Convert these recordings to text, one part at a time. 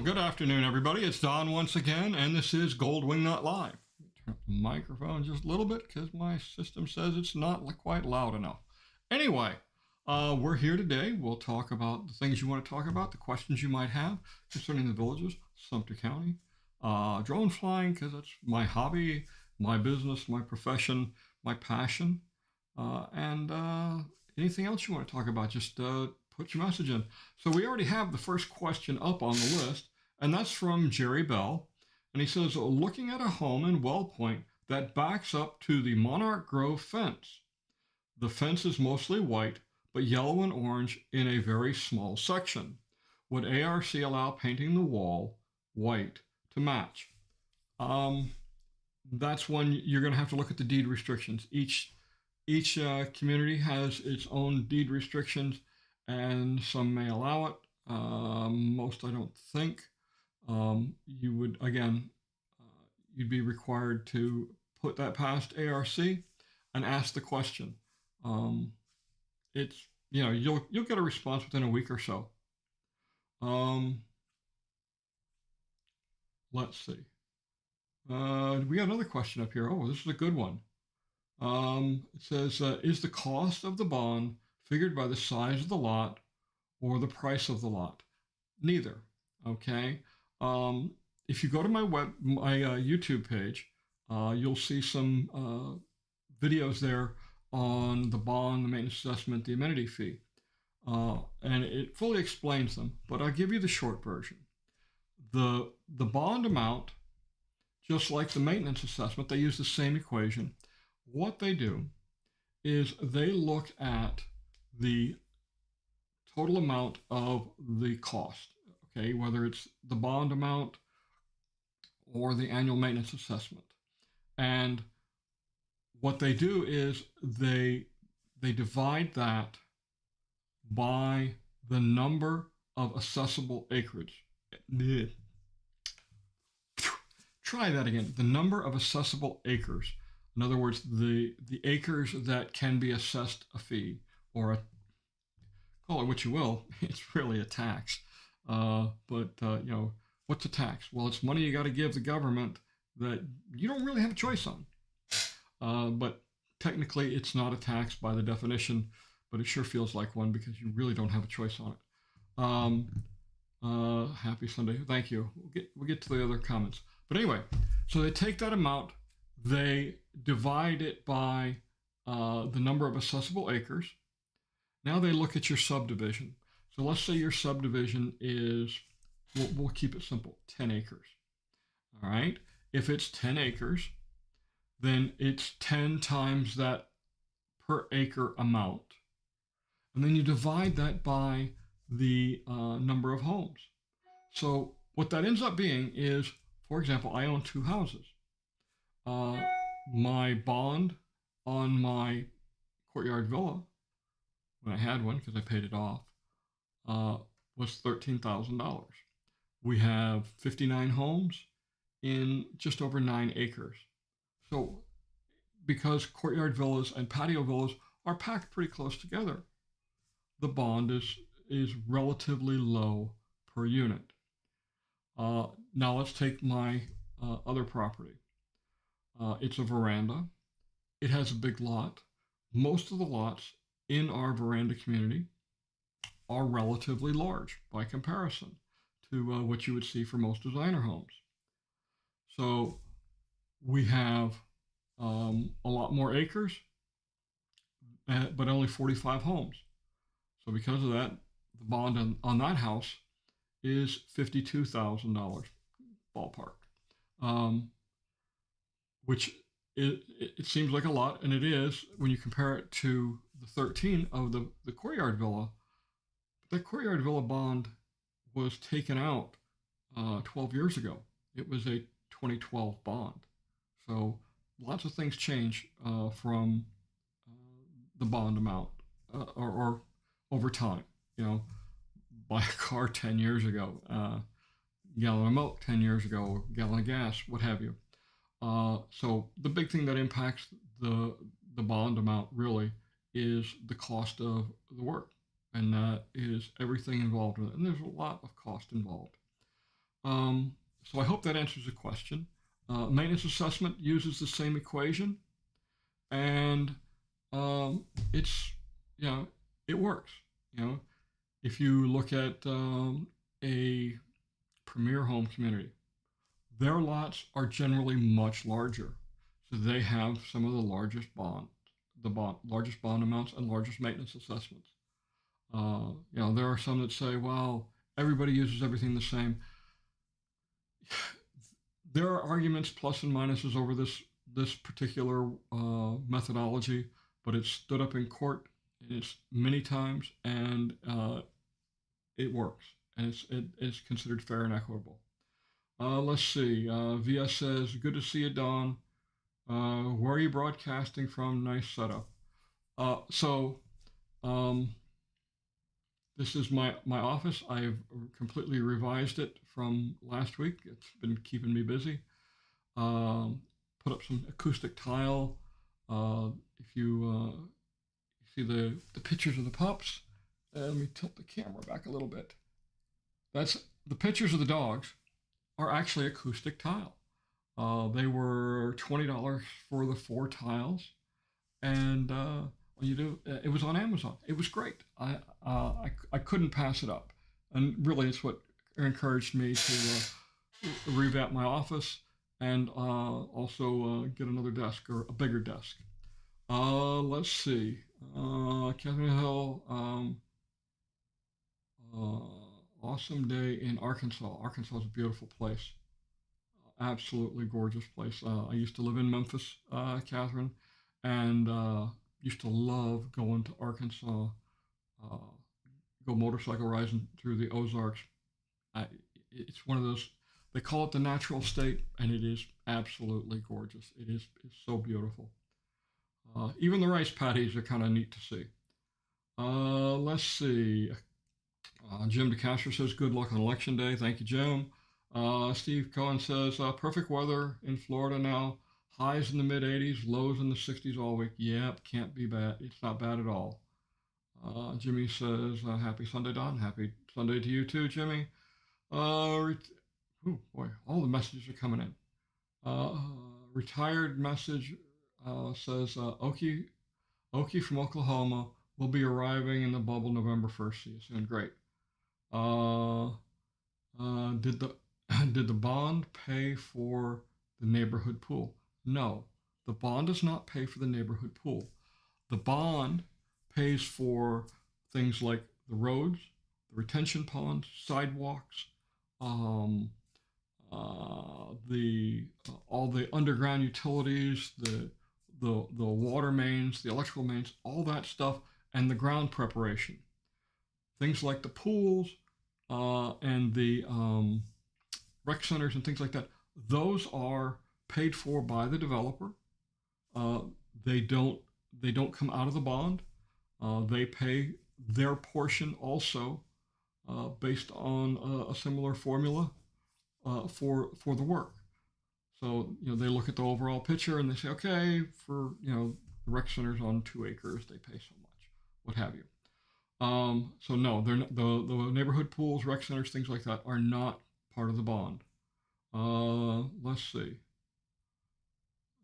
good afternoon, everybody. It's Don once again, and this is Gold Wingnut Live. Turn up the microphone just a little bit because my system says it's not quite loud enough. Anyway, we're here today. We'll talk about the things you want to talk about, the questions you might have concerning the villages, Sumter County, drone flying, because that's my hobby, my business, my profession, my passion, and anything else you want to talk about, just put your message in. So we already have the first question up on the list, and that's from Jerry Bell. And he says, looking at a home in Wellpoint that backs up to the Monarch Grove fence. The fence is mostly white, but yellow and orange in a very small section. Would ARC allow painting the wall white to match? That's when you're going to have to look at the deed restrictions. Each community has its own deed restrictions, and some may allow it. Most I don't think. You would, again, you'd be required to put that past ARC and ask the question. It's, you'll get a response within a week or so. Let's see. We got another question up here. Oh, this is a good one. It says, is the cost of the bond figured by the size of the lot or the price of the lot? Neither. Okay. If you go to my YouTube page, you'll see some videos there on the bond, the maintenance assessment, the amenity fee, and it fully explains them. But I'll give you the short version. The bond amount, just like the maintenance assessment, they use the same equation. What they do is they look at the total amount of the cost, okay, whether it's the bond amount or the annual maintenance assessment. And what they do is they divide that by the number of accessible acreage. Try that again. The number of accessible acres. In other words, the acres that can be assessed a fee, or call it what you will. It's really a tax. What's a tax? Well, it's money you got to give the government that you don't really have a choice on. But technically, it's not a tax by the definition, but it sure feels like one because you really don't have a choice on it. Happy Sunday. Thank you. We'll get to the other comments. But anyway, so they take that amount, they divide it by the number of accessible acres. Now they look at your subdivision. So let's say your subdivision is, we'll keep it simple, 10 acres. All right. If it's 10 acres, then it's 10 times that per acre amount. And then you divide that by the number of homes. So what that ends up being is, for example, I own 2 houses. My bond on my courtyard villa, when I had one because I paid it off, was $13,000. We have 59 homes in just over 9 acres. So because courtyard villas and patio villas are packed pretty close together, the bond is relatively low per unit. Now let's take my other property. It's a veranda. It has a big lot. Most of the lots in our veranda community are relatively large by comparison to what you would see for most designer homes. So we have a lot more acres, but only 45 homes. So because of that, the bond on that house is $52,000 ballpark, which it seems like a lot, and it is when you compare it to the 13 of the courtyard villa. But that courtyard villa bond was taken out 12 years ago. It was a 2012 bond. So lots of things change from the bond amount or over time. Buy a car 10 years ago, gallon of milk 10 years ago, gallon of gas, what have you. So the big thing that impacts the bond amount really is the cost of the work, and that is everything involved with it. And there's a lot of cost involved. So I hope that answers the question. Maintenance assessment uses the same equation, and um, it's you know it works. You know, if you look at a premier home community, their lots are generally much larger, so they have some of the largest bond amounts and largest maintenance assessments. There are some that say, "Well, everybody uses everything the same." There are arguments, plus and minuses, over this particular methodology, but it's stood up in court it's many times, and it works, and it's considered fair and equitable. Let's see. VS says, "Good to see you, Don. Where are you broadcasting from? Nice setup." So um, this is my office. I've completely revised it from last week. It's been keeping me busy. Um, Put up some acoustic tile. If you see the pictures of the pups, let me tilt the camera back a little bit. That's the pictures of the dogs are actually acoustic tile. They were $20 for the 4 tiles, and when you do, it was on Amazon. It was great. I couldn't pass it up, and really, it's what encouraged me to revamp my office and also get another desk or a bigger desk. Let's see. Catherine Hill, awesome day in Arkansas. Arkansas is a beautiful place. Absolutely gorgeous place. I used to live in Memphis, Catherine, and used to love going to Arkansas, uh, go motorcycle riding through the Ozarks. I, it's one of those, they call it the natural state, and it is absolutely gorgeous. It's so beautiful. Even the rice paddies are kind of neat to see. Let's see. Jim DeCastro says, "Good luck on election day." Thank you, Jim. Steve Cohen says, "Perfect weather in Florida now. Highs in the mid 80s, lows in the 60s all week." Yep, can't be bad. It's not bad at all. Jimmy says, "Happy Sunday, Don." Happy Sunday to you too, Jimmy. Oh boy, all the messages are coming in. Uh, Retired message says, Okie from Oklahoma will be arriving in the bubble November 1st. See you soon. Great. Uh, did the did the bond pay for the neighborhood pool? No, the bond does not pay for the neighborhood pool. The bond pays for things like the roads, the retention ponds, sidewalks, um, the all the underground utilities, the water mains, the electrical mains, all that stuff, and the ground preparation. Things like the pools and the rec centers and things like that. Those are paid for by the developer. Uh, they don't they don't come out of the bond. They pay their portion also based on a similar formula for the work. So they look at the overall picture and they say, okay, for the rec centers on 2 acres, they pay so much, what have you. So no, they're not, the neighborhood pools, rec centers, things like that are not part of the bond. Let's see.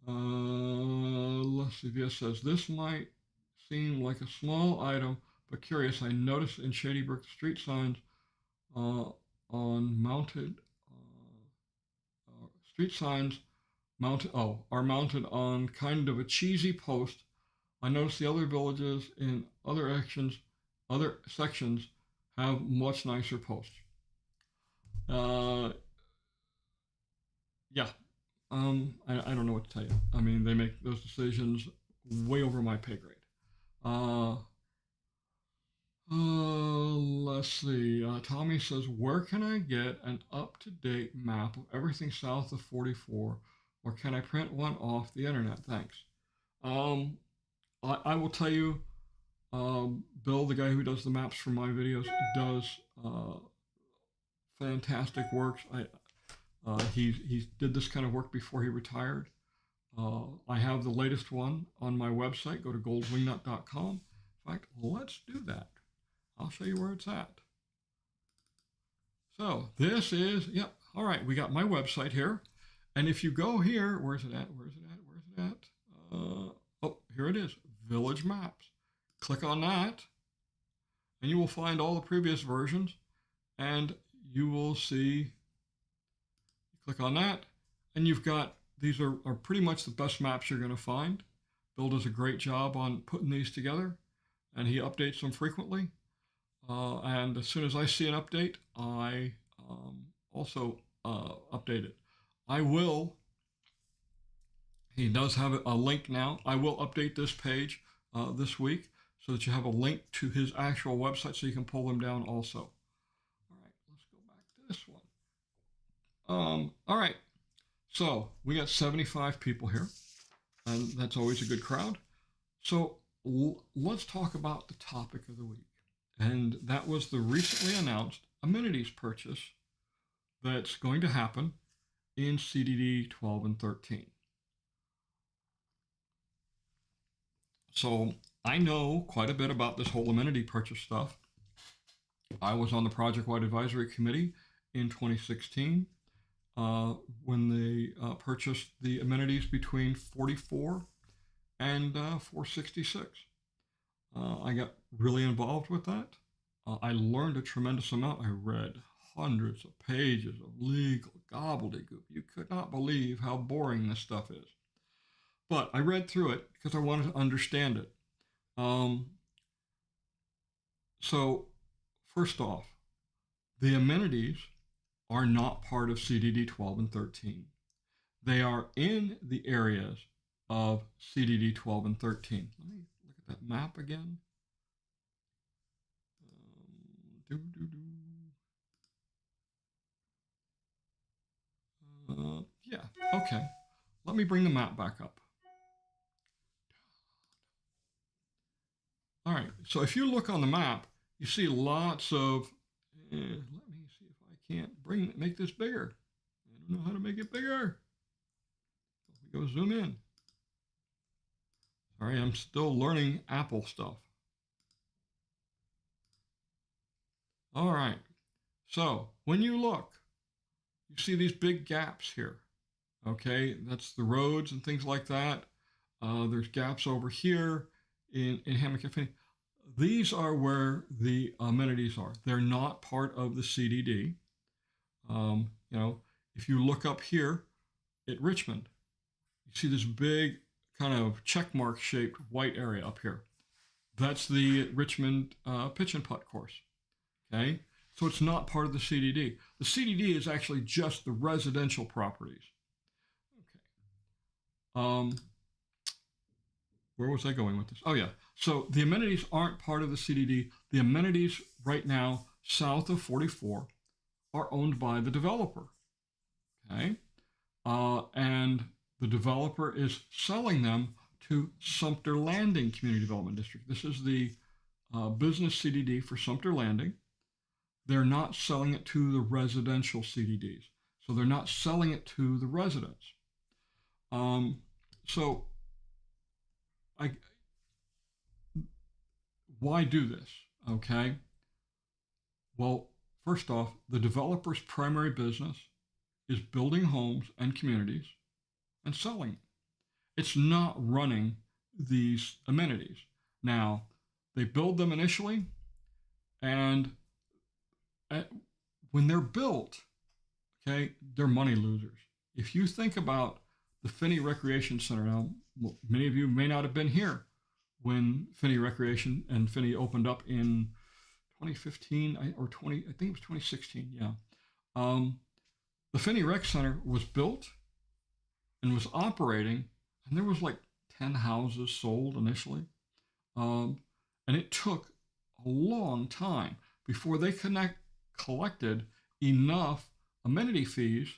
Let's see. VS says this might seem like a small item, but curious. I noticed in Shady Brook street signs uh, on mounted street signs are mounted on kind of a cheesy post. I noticed the other villages in other sections have much nicer posts. Uh, yeah, I don't know what to tell you. I mean, they make those decisions way over my pay grade. Uh, let's see. Tommy says, where can I get an up-to-date map of everything south of 44, or can I print one off the internet? Thanks. Um, I will tell you, Bill, the guy who does the maps for my videos, does uh, fantastic work. He did this kind of work before he retired. I have the latest one on my website. Go to goldwingnut.com. In fact, let's do that. I'll show you where it's at. So this is, yep, All right, we got my website here. And if you go here, where's it at? Where's it at? Where's it at? Oh, here it is, Village Maps. Click on that, and you will find all the previous versions. And you will see, click on that, and you've got, these are pretty much the best maps you're going to find. Bill does a great job on putting these together, and he updates them frequently. And as soon as I see an update, I also update it. I will, he does have a link now. I will update this page this week so that you have a link to his actual website so you can pull them down also. All right, let's go back to this one. All right, so we got 75 people here, and that's always a good crowd. So let's talk about the topic of the week. And that was the recently announced amenities purchase that's going to happen in CDD 12 and 13. So I know quite a bit about this whole amenity purchase stuff. I was on the project-wide advisory committee in 2016 when they purchased the amenities between 44 and 466. I got really involved with that. I learned a tremendous amount. I read hundreds of pages of legal gobbledygook. You could not believe how boring this stuff is. But I read through it because I wanted to understand it. So first off, the amenities are not part of CDD 12 and 13. They are in the areas of CDD 12 and 13. Let me look at that map again. Yeah, okay. Let me bring the map back up. All right, so if you look on the map, you see lots of, let me see if I can't make this bigger. I don't know how to make it bigger. We go zoom in. Sorry, I'm still learning Apple stuff. All right, so when you look, you see these big gaps here. Okay, that's the roads and things like that. There's gaps over here in Hammock and Finney. These are where the amenities are. They're not part of the CDD. You know, if you look up here at Richmond, you see this big kind of check mark shaped white area up here. That's the Richmond pitch and putt course. Okay, so it's not part of the CDD. The CDD is actually just the residential properties. Okay. Where was I going with this? Oh yeah. So the amenities aren't part of the CDD. The amenities right now south of 44 are owned by the developer. Okay. And the developer is selling them to Sumter Landing Community Development District. This is the business CDD for Sumter Landing. They're not selling it to the residential CDDs. So they're not selling it to the residents. So why do this? Okay. Well, first off, the developer's primary business is building homes and communities and selling it. It's not running these amenities. Now, they build them initially, and when they're built, okay, they're money losers. If you think about the Finney Recreation Center, now, many of you may not have been here when Finney Recreation and Finney opened up in 2015 or 20, I think it was 2016, yeah. The Finney Rec Center was built and was operating, and there was like 10 houses sold initially. And it took a long time before they collected enough amenity fees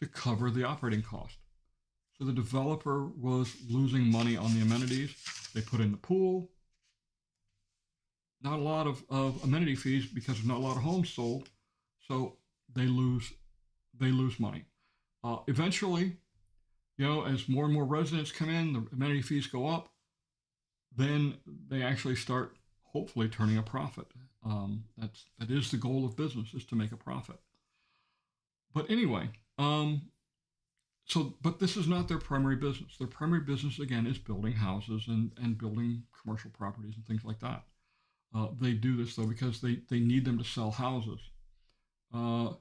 to cover the operating cost. So the developer was losing money on the amenities. They put in the pool. Not a lot of amenity fees because there's not a lot of homes sold. So they lose money. Eventually, you know, as more and more residents come in, the amenity fees go up. Then they actually start hopefully turning a profit. That is the goal of business, is to make a profit. But anyway, but this is not their primary business. Their primary business, again, is building houses and building commercial properties and things like that. They do this, though, because they need them to sell houses. Uh,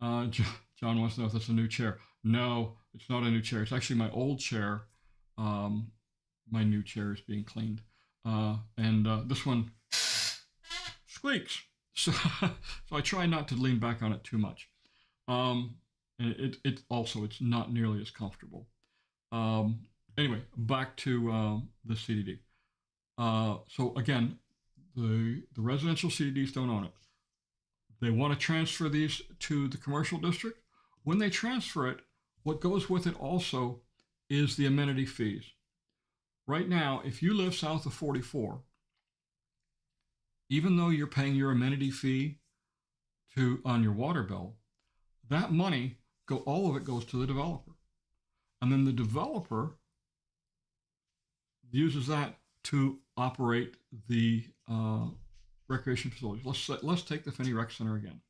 John wants to know if that's a new chair. No, it's not a new chair. It's actually my old chair. Um, my new chair is being cleaned. And this one squeaks. So, so I try not to lean back on it too much. And it also, it's not nearly as comfortable. Um, anyway, back to the CDD. So again, the residential CDDs don't own it. They want to transfer these to the commercial district. When they transfer it, what goes with it also is the amenity fees. Right now, if you live south of 44, even though you're paying your amenity fee on your water bill, that money all of it goes to the developer, and then the developer uses that to operate the recreation facilities. Let's take the Finney Rec Center again.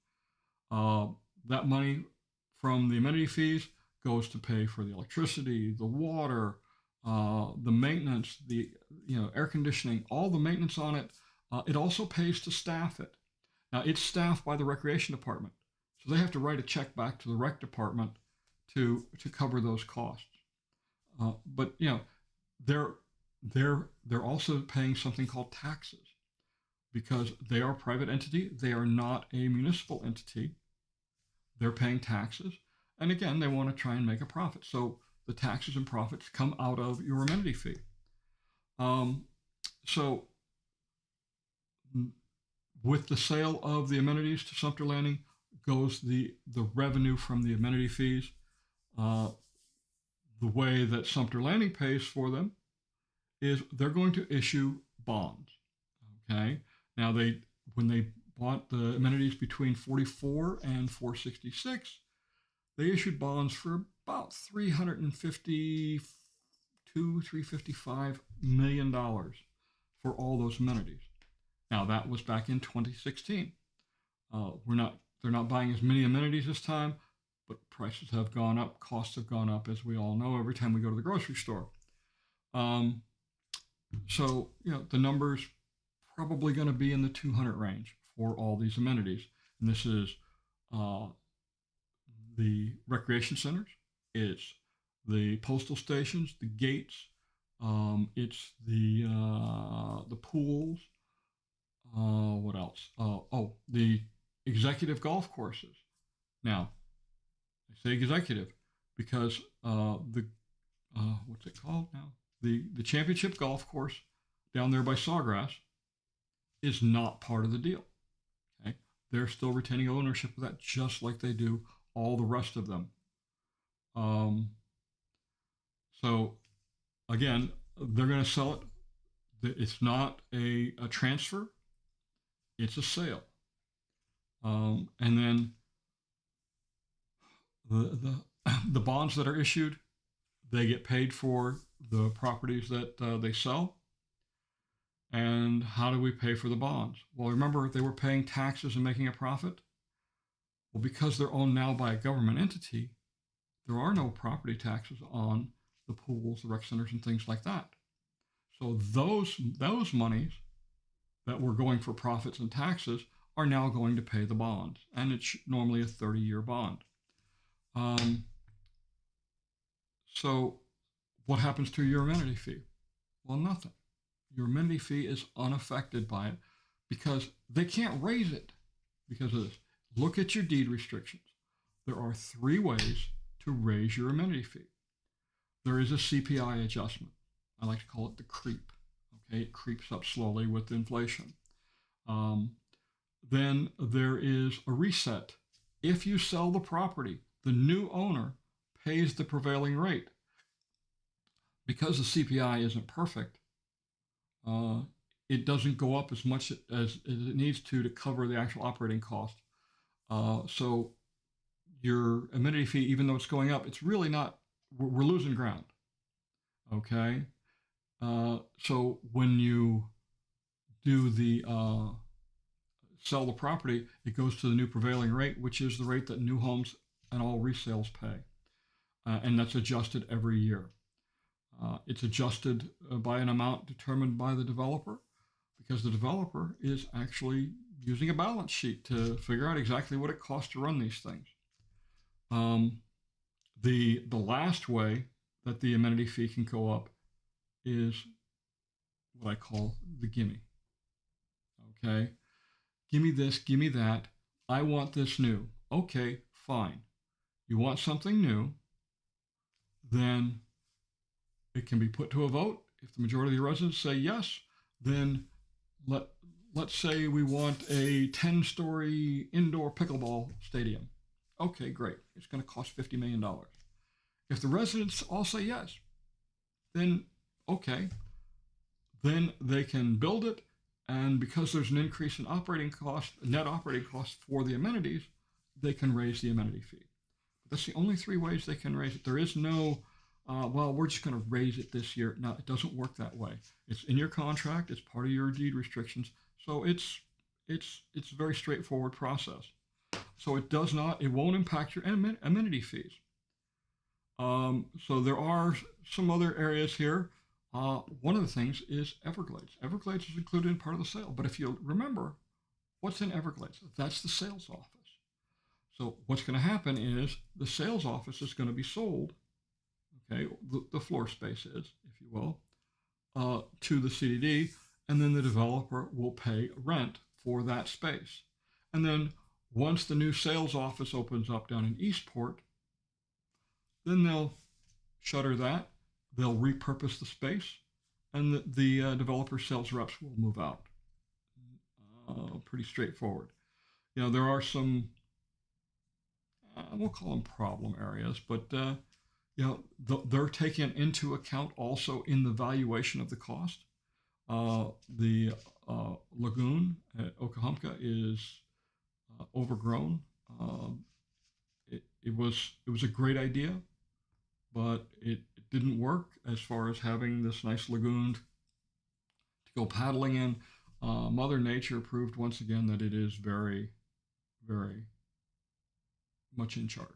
That money from the amenity fees goes to pay for the electricity, the water, the maintenance, the air conditioning, all the maintenance on it. It also pays to staff it. Now it's staffed by the recreation department, so they have to write a check back to the rec department to cover those costs. But they're also paying something called taxes because they are a private entity. They are not a municipal entity. They're paying taxes, and again, they want to try and make a profit. So the taxes and profits come out of your amenity fee. So with the sale of the amenities to Sumter Landing goes the revenue from the amenity fees. The way that Sumter Landing pays for them is they're going to issue bonds. Okay. Now when they bought the amenities between 44 and 466, they issued bonds for about $355 million for all those amenities. Now that was back in 2016. They're not buying as many amenities this time, but prices have gone up, costs have gone up, as we all know every time we go to the grocery store. So the numbers probably going to be in the 200 range for all these amenities, and this is the recreation centers, it's the postal stations, the gates, it's the pools. What else? The executive golf courses. Now, I say executive because what's it called now? The championship golf course down there by Sawgrass is not part of the deal. Okay, they're still retaining ownership of that, just like they do all the rest of them. So again, they're going to sell it. It's not a transfer; it's a sale. And then the bonds that are issued, they get paid for the properties that they sell. And how do we pay for the bonds? Well, remember, they were paying taxes and making a profit. Well, because they're owned now by a government entity, there are no property taxes on the pools, the rec centers, and things like that. So those monies that were going for profits and taxes are now going to pay the bonds, and it's normally a 30-year bond. So what happens to your amenity fee? Well, nothing. Your amenity fee is unaffected by it because they can't raise it because of this. Look at your deed restrictions. There are 3 ways to raise your amenity fee. There is a CPI adjustment. I like to call it the creep. Okay, it creeps up slowly with inflation. Then there is a reset. If you sell the property, the new owner pays the prevailing rate. Because the CPI isn't perfect, it doesn't go up as much as it needs to cover the actual operating cost. So your amenity fee, even though it's going up, it's really not, we're losing ground. Okay. So when you do the sell the property, it goes to the new prevailing rate, which is the rate that new homes and all resales pay. And that's adjusted every year. It's adjusted by an amount determined by the developer, because the developer is actually using a balance sheet to figure out exactly what it costs to run these things. The last way that the amenity fee can go up is what I call the gimme. Okay, give me this, give me that. I want this new. Okay, fine. You want something new, then it can be put to a vote. If the majority of the residents say yes, then let's say we want a 10-story indoor pickleball stadium. Okay, great. It's going to cost $50 million. If the residents all say yes, then okay, then they can build it. And because there's an increase in operating cost, net operating cost for the amenities, they can raise the amenity fee. That's the only three ways they can raise it. There is no, well, we're just going to raise it this year. No, it doesn't work that way. It's in your contract. It's part of your deed restrictions. So it's a very straightforward process. So it won't impact your amenity fees. So there are some other areas here. One of the things is Everglades. Everglades is included in part of the sale. But if you remember, what's in Everglades? That's the sales office. So what's going to happen is the sales office is going to be sold, okay, the floor space is, if you will, to the CDD, and then the developer will pay rent for that space. And then once the new sales office opens up down in Eastport, then they'll shutter that, they'll repurpose the space, and the developer sales reps will move out. Pretty straightforward. You know, there are some, we'll call them problem areas, but you know, they're taken into account also in the valuation of the cost. The lagoon at Okahumpka is overgrown. It was a great idea, but it didn't work as far as having this nice lagoon to go paddling in. Mother Nature proved once again that it is very, very much in charge.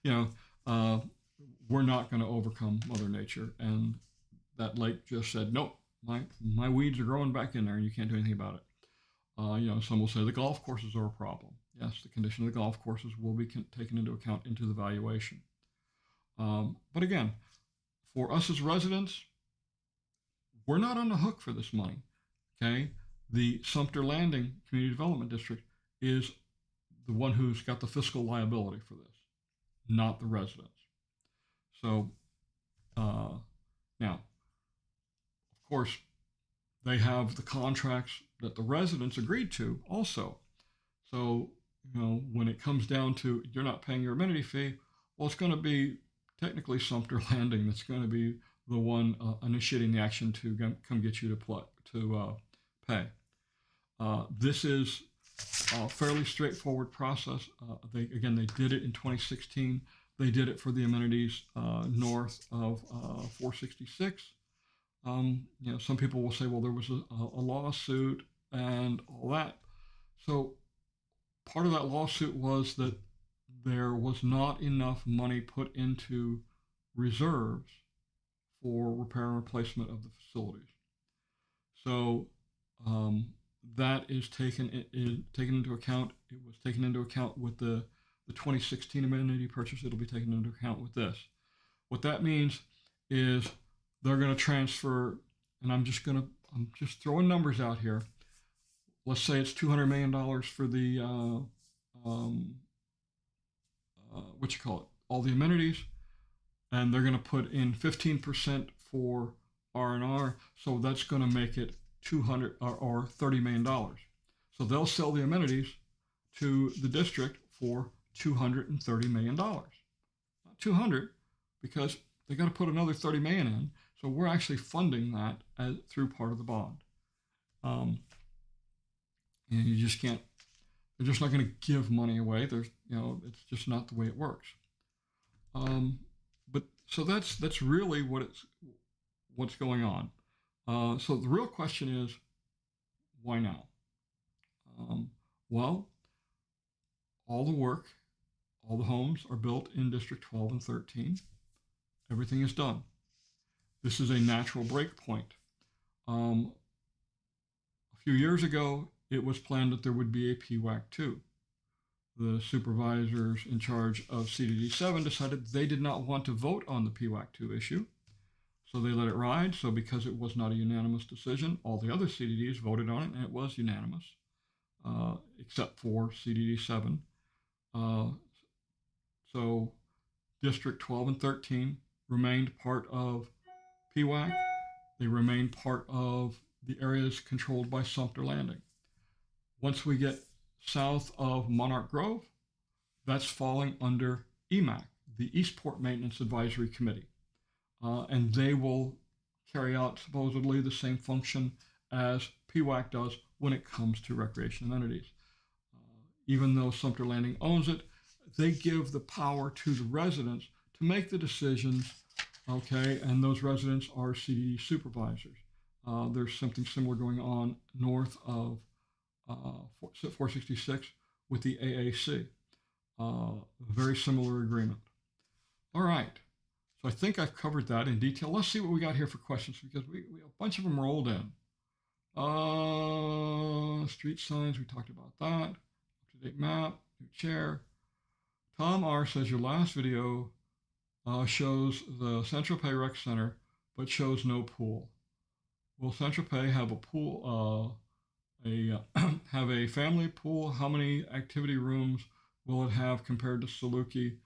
You know, we're not going to overcome Mother Nature, and that lake just said, nope, my weeds are growing back in there, and you can't do anything about it. You know, some will say the golf courses are a problem. Yes, the condition of the golf courses will be taken into account into the valuation. But again, for us as residents, we're not on the hook for this money. Okay, the Sumter Landing Community Development District is the one who's got the fiscal liability for this, not the residents. So now, of course, they have the contracts that the residents agreed to also. So, you know, when it comes down to you're not paying your amenity fee, well, it's going to be technically Sumter Landing that's going to be the one initiating the action to come get you to pay. This is a fairly straightforward process. They did it in 2016. They did it for the amenities north of 466. You know, some people will say, well, there was a lawsuit and all that. So part of that lawsuit was that there was not enough money put into reserves for repair and replacement of the facilities. So that is taken into account. It was taken into account with the 2016 amenity purchase. It'll be taken into account with this. What that means is they're going to transfer, and I'm just throwing numbers out here. Let's say it's $200 million for the all the amenities, and they're going to put in 15% for R&R. So that's going to make it $200 or $30 million. So they'll sell the amenities to the district for $230 million. Not 200, because they got to put another 30 million in. So we're actually funding that through part of the bond. And you just can't. They're just not going to give money away. There's, you know, it's just not the way it works. But so that's really what's going on. So the real question is, why now? Well, all the work, All the homes are built in District 12 and 13. Everything is done. This is a natural break point. A few years ago, it was planned that there would be a PWAC 2. The supervisors in charge of CDD 7 decided they did not want to vote on the PWAC 2 issue, so they let it ride. So because it was not a unanimous decision, all the other CDDs voted on it, and it was unanimous, except for CDD 7. So District 12 and 13 remained part of PWAC. They remained part of the areas controlled by Sumter Landing. Once we get south of Monarch Grove, that's falling under EMAC, the Eastport Maintenance Advisory Committee. And they will carry out supposedly the same function as PWAC does when it comes to recreation amenities. Even though Sumter Landing owns it, they give the power to the residents to make the decisions, okay? And those residents are CDD supervisors. There's something similar going on north of 466 with the AAC. Very similar agreement. All right. So I think I've covered that in detail. Let's see what we got here for questions, because we have a bunch of them rolled in. Street signs, we talked about that. Up-to-date map, new chair. Tom R. says your last video shows the Central Pay Rec Center, but shows no pool. Will Central Pay have a pool, have a family pool? How many activity rooms will it have compared to Saluki,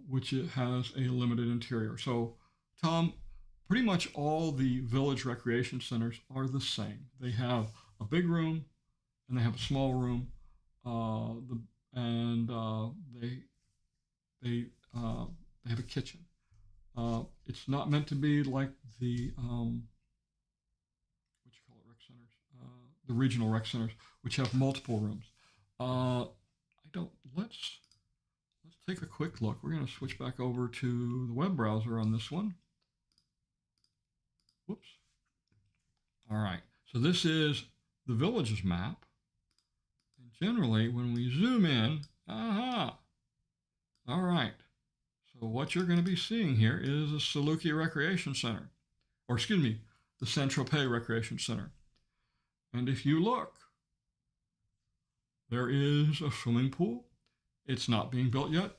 which it has a limited interior? So, Tom, pretty much all the village recreation centers are the same. They have a big room and they have a small room, they have a kitchen. It's not meant to be like the the regional rec centers, which have multiple rooms. Let's take a quick look. We're going to switch back over to the web browser on this one. Whoops. All right. So this is the villages map. And generally, when we zoom in, aha. All right. So what you're going to be seeing here is the Saluki Recreation Center, or excuse me, the Central Pay Recreation Center. And if you look, there is a swimming pool. It's not being built yet.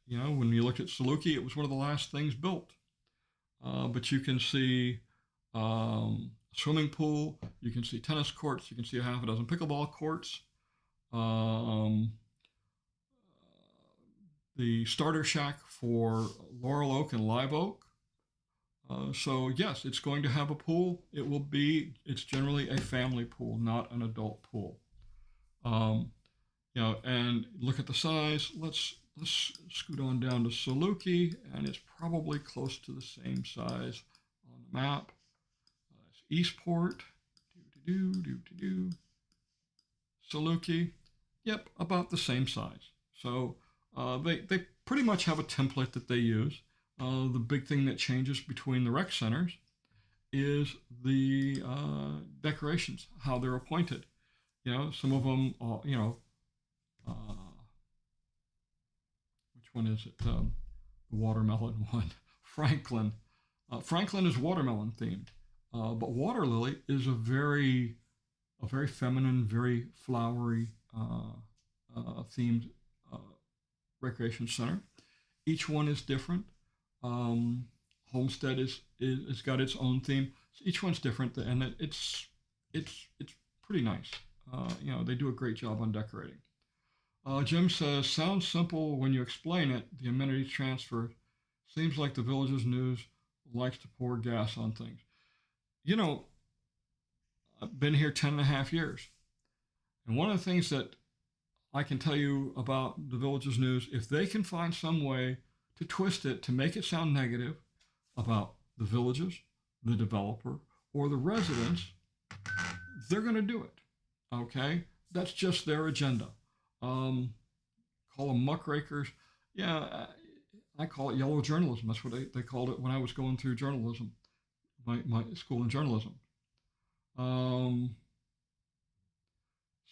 You know, when you looked at Saluki, it was one of the last things built. But you can see a swimming pool. You can see tennis courts. You can see a half a dozen pickleball courts. The starter shack for Laurel Oak and Live Oak. So yes, it's going to have a pool. It's generally a family pool, not an adult pool. And look at the size. Let's scoot on down to Saluki, and it's probably close to the same size on the map. It's Eastport. Saluki. Yep, about the same size. So they pretty much have a template that they use. The big thing that changes between the rec centers is the decorations, how they're appointed. You know, some of them, which one is it? The watermelon one. Franklin. Franklin is watermelon themed, but Water Lily is a very feminine, very flowery themed recreation center. Each one is different. Homestead is got its own theme. So each one's different, and it's pretty nice. They do a great job on decorating. Jim says, sounds simple when you explain it. The amenity transfer seems like the Villages News likes to pour gas on things. You know, I've been here 10.5 years, and one of the things that I can tell you about the Villages News, if they can find some way to twist it to make it sound negative about the villages, the developer, or the residents, they're going to do it. Okay? That's just their agenda. Call them muckrakers. Yeah, I call it yellow journalism. That's what they called it when I was going through journalism, my school in journalism.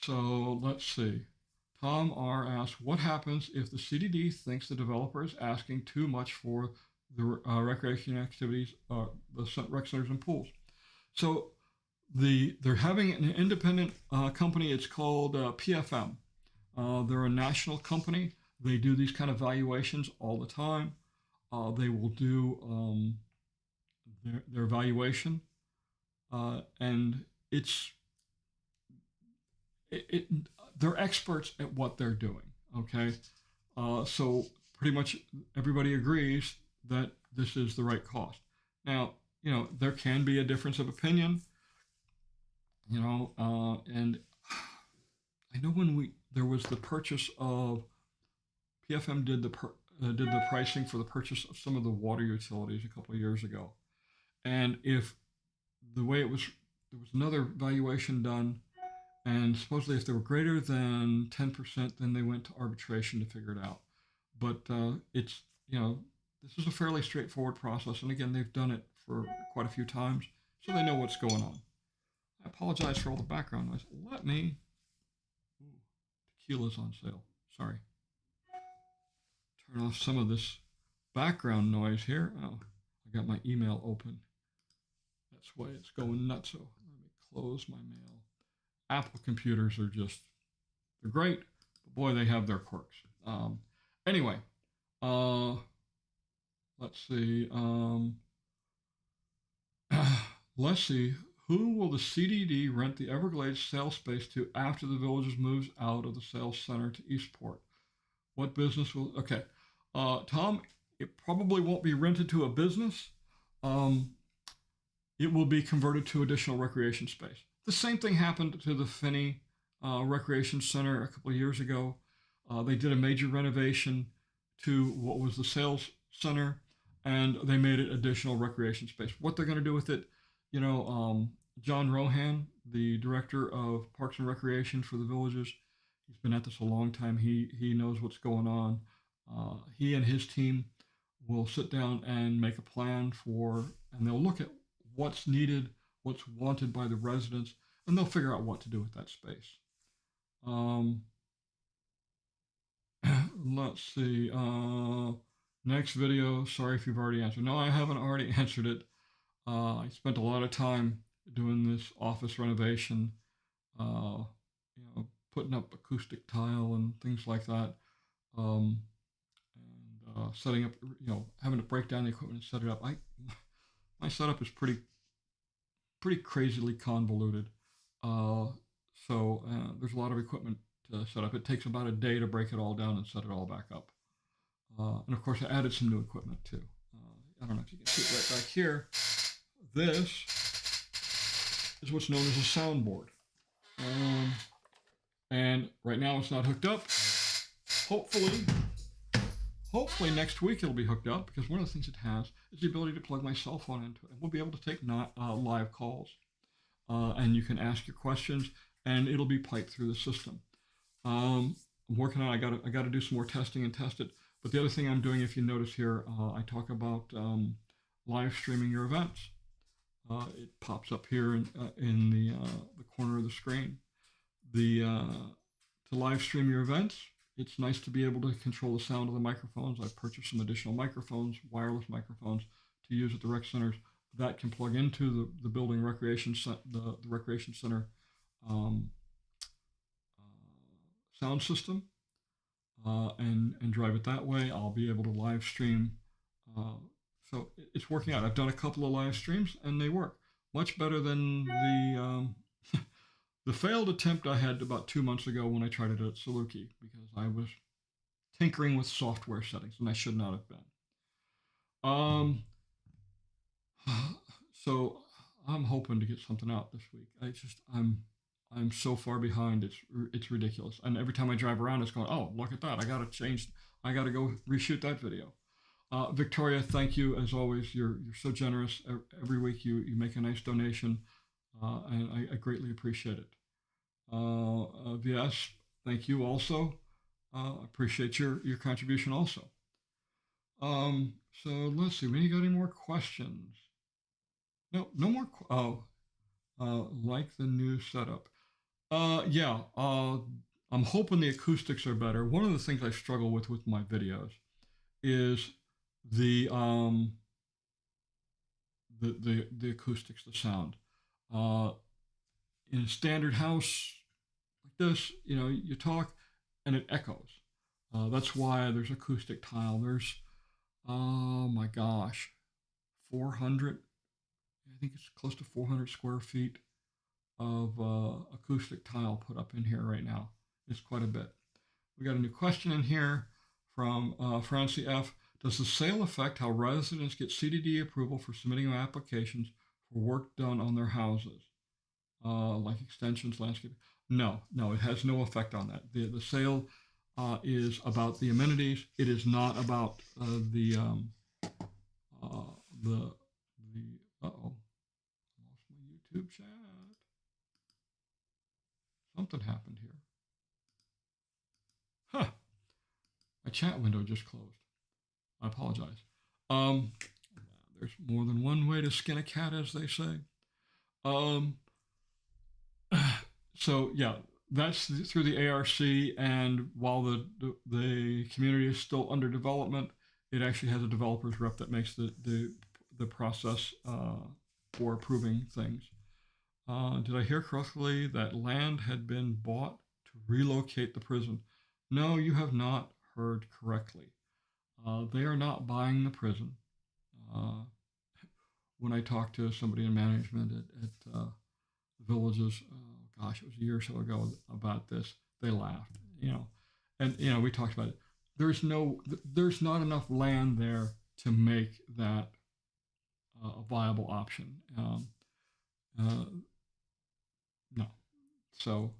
So let's see. Tom R asks, what happens if the CDD thinks the developer is asking too much for the recreation activities, the rec centers and pools? So they're having an independent company. It's called PFM. They're a national company. They do these kind of valuations all the time. They will do their evaluation, and it they're experts at what they're doing. Okay, so pretty much everybody agrees that this is the right cost. Now, there can be a difference of opinion. And I know when there was the purchase of PFM did the pricing for the purchase of some of the water utilities a couple of years ago, and if the way it was, there was another valuation done, and supposedly if they were greater than 10%, then they went to arbitration to figure it out. But it's this is a fairly straightforward process, and again, they've done it for quite a few times, so they know what's going on. I apologize for all the background noise. Let me. Ooh, tequila's on sale. Sorry. Turn off some of this background noise here. Oh, I got my email open. That's why it's going nuts. So let me close my mail. Apple computers are they're great, but boy, they have their quirks. Anyway, let's see. Let's see. Who will the CDD rent the Everglades sales space to after the Villages moves out of the sales center to Eastport? What business will? Okay, Tom, it probably won't be rented to a business. It will be converted to additional recreation space. The same thing happened to the Finney Recreation Center a couple of years ago. They did a major renovation to what was the sales center, and they made it additional recreation space. What they're going to do with it, John Rohan, the director of Parks and Recreation for the Villages, he's been at this a long time. He knows what's going on. He and his team will sit down and make a plan and they'll look at what's needed, what's wanted by the residents, and they'll figure out what to do with that space. Let's see. Next video. Sorry if you've already answered. No, I haven't already answered it. I spent a lot of time doing this office renovation, putting up acoustic tile and things like that, and setting up, having to break down the equipment and set it up. My setup is pretty crazily convoluted. So there's a lot of equipment to set up. It takes about a day to break it all down and set it all back up. And of course, I added some new equipment too. I don't know if you can see it right back here. This is what's known as a soundboard. And right now it's not hooked up. Hopefully next week it'll be hooked up, because one of the things it has is the ability to plug my cell phone into it. And we'll be able to take live calls. And you can ask your questions, and it'll be piped through the system. I'm working on it. I got to do some more testing and test it. But the other thing I'm doing, if you notice here, I talk about live streaming your events. It pops up here in the corner of the screen. To live stream your events, it's nice to be able to control the sound of the microphones. I've purchased some additional microphones, wireless microphones, to use at the rec centers that can plug into the building recreation the recreation center sound system, and drive it that way. I'll be able to live stream. So it's working out. I've done a couple of live streams, and they work much better than the failed attempt I had about 2 months ago when I tried it at Saluki, because I was tinkering with software settings, and I should not have been. So I'm hoping to get something out this week. I'm so far behind. It's ridiculous. And every time I drive around, it's going, oh, look at that. I got to go reshoot that video. Victoria, thank you as always. You're so generous. Every week you make a nice donation, and I greatly appreciate it. VS, thank you also. Appreciate your contribution also. So let's see. We got any more questions? No more. Like the new setup. Yeah. I'm hoping the acoustics are better. One of the things I struggle with my videos is the um, the acoustics, the sound. Uh, in a standard house like this, you talk and it echoes. That's why there's acoustic tile. There's, oh my gosh, 400, I think it's close to 400 square feet of acoustic tile put up in here right now. It's quite a bit. We got a new question in here from Francie F. Does the sale affect how residents get CDD approval for submitting applications for work done on their houses, like extensions, landscaping? No, it has no effect on that. The sale is about the amenities. It is not about uh, the uh-oh, I lost my YouTube chat. Something happened here. Huh. My chat window just closed. I apologize. Um, there's more than one way to skin a cat, as they say. Um, so yeah, that's through the ARC, and while the community is still under development, it actually has a developers rep that makes the process for approving things. Did I hear correctly that land had been bought to relocate the prison? No, you have not heard correctly. They are not buying the prison. Uh, when I talked to somebody in management at the villages, gosh, it was a year or so ago about this, they laughed, and we talked about it. There's not enough land there to make that a viable option. Uh, no. So,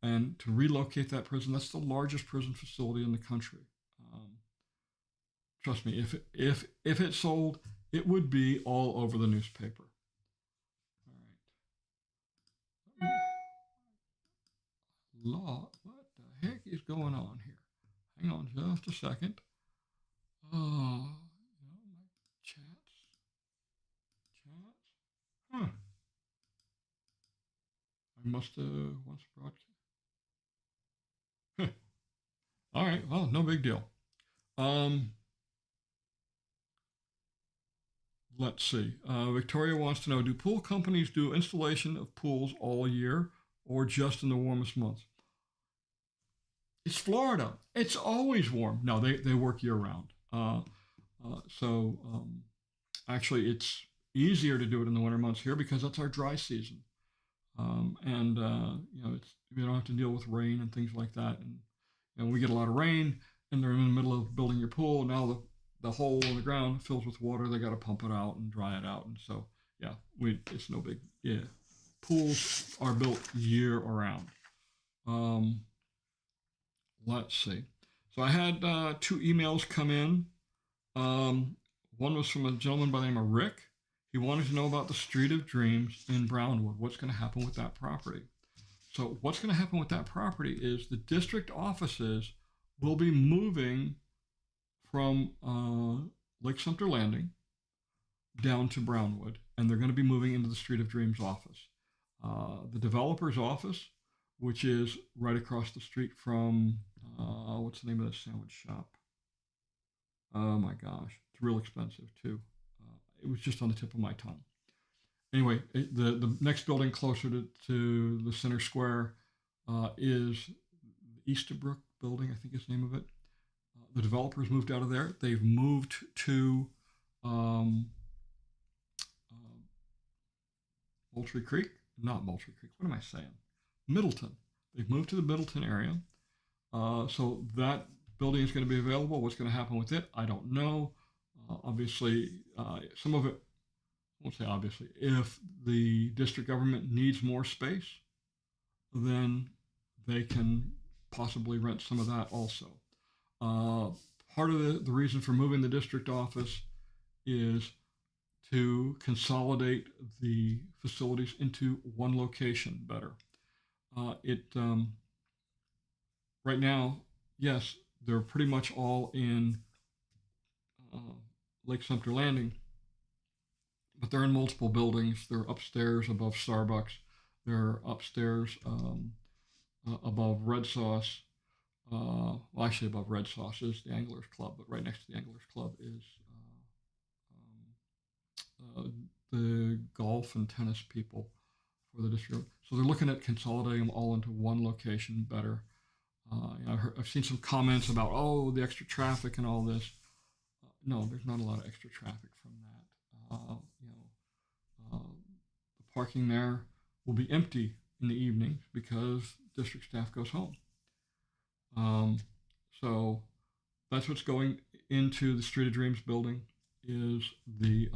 and to relocate that prison, that's the largest prison facility in the country. Um, Trust me, if it sold, it would be all over the newspaper. All right. Law, what the heck is going on here? Hang on just a second. Oh, my chats. Huh. I must have once broadcast. Huh. All right. Well, no big deal. Um, let's see. Victoria wants to know: do pool companies do installation of pools all year, or just in the warmest months? It's Florida. It's always warm. No, they work year round. So actually, it's easier to do it in the winter months here because that's our dry season. And it's we don't have to deal with rain and things like that. And we get a lot of rain, and they're in the middle of building your pool. Now the hole in the ground fills with water. They got to pump it out and dry it out. And so yeah, it's no big. Yeah, pools are built year around. Um, let's see. So I had two emails come in. Um, One was from a gentleman by the name of Rick. He wanted to know about the Street of Dreams in Brownwood. What's going to happen with that property? So what's going to happen with that property is the district offices will be moving from Lake Sumter Landing down to Brownwood, and they're going to be moving into the Street of Dreams office. The developer's office, which is right across the street from, what's the name of that sandwich shop? Oh my gosh, it's real expensive too. It was just on the tip of my tongue. Anyway, the next building closer to the center square is the Easterbrook building, I think is the name of it. The developers moved out of there. They've moved to um, uh, Moultrie Creek, not Moultrie Creek. What am I saying? Middleton. They've moved to the Middleton area. So that building is going to be available. What's going to happen with it? I don't know. Obviously, some of it, I won't say obviously, if the district government needs more space, then they can possibly rent some of that also. Part of the reason for moving the district office is to consolidate the facilities into one location better. It Right now, yes, they're pretty much all in uh, Lake Sumter Landing, but they're in multiple buildings. They're upstairs above Starbucks. They're upstairs above Red Sauce. Well, actually, above Red Sauce is the Anglers Club, but right next to the Anglers Club is the golf and tennis people for the district. So they're looking at consolidating them all into one location better. I've seen some comments about, oh, the extra traffic and all this. No, there's not a lot of extra traffic from that. The parking there will be empty in the evenings because district staff goes home. Um, so that's what's going into the Street of Dreams building is the